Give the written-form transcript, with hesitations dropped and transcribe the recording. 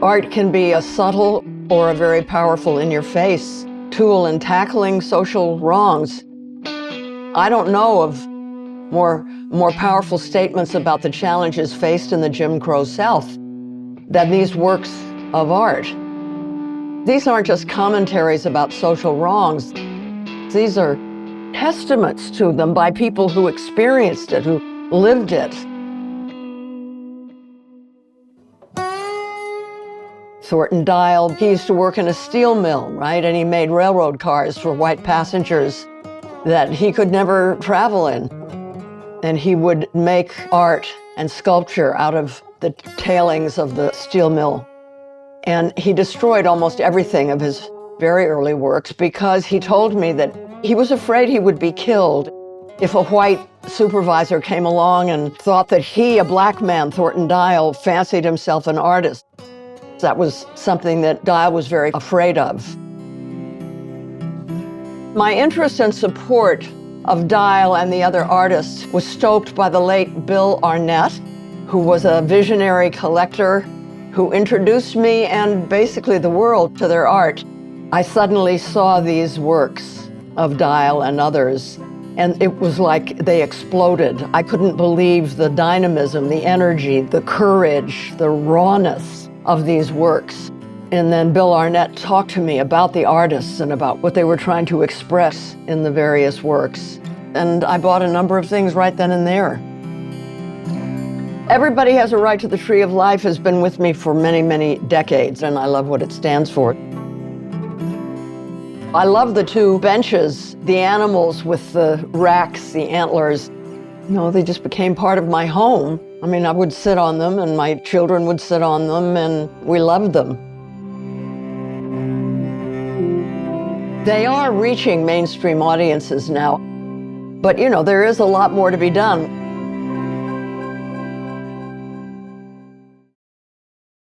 Art can be a subtle or a very powerful in-your-face tool in tackling social wrongs. I don't know of more powerful statements about the challenges faced in the Jim Crow South than these works of art. These aren't just commentaries about social wrongs. These are testaments to them by people who experienced it, who lived it. Thornton Dial, he used to work in a steel mill, right? And he made railroad cars for white passengers that he could never travel in. And he would make art and sculpture out of the tailings of the steel mill. And he destroyed almost everything of his very early works because he told me that he was afraid he would be killed if a white supervisor came along and thought that he, a black man, Thornton Dial, fancied himself an artist. That was something that Dial was very afraid of. My interest and support of Dial and the other artists was stoked by the late Bill Arnett, who was a visionary collector who introduced me and basically the world to their art. I suddenly saw these works of Dial and others, and it was like they exploded. I couldn't believe the dynamism, the energy, the courage, the rawness of these works. And then Bill Arnett talked to me about the artists and about what they were trying to express in the various works. And I bought a number of things right then and there. Everybody Has a Right to the Tree of Life has been with me for many, many decades, and I love what it stands for. I love the two benches, the animals with the racks, the antlers. You know, they just became part of my home. I mean, I would sit on them and my children would sit on them and we loved them. They are reaching mainstream audiences now, but you know, there is a lot more to be done.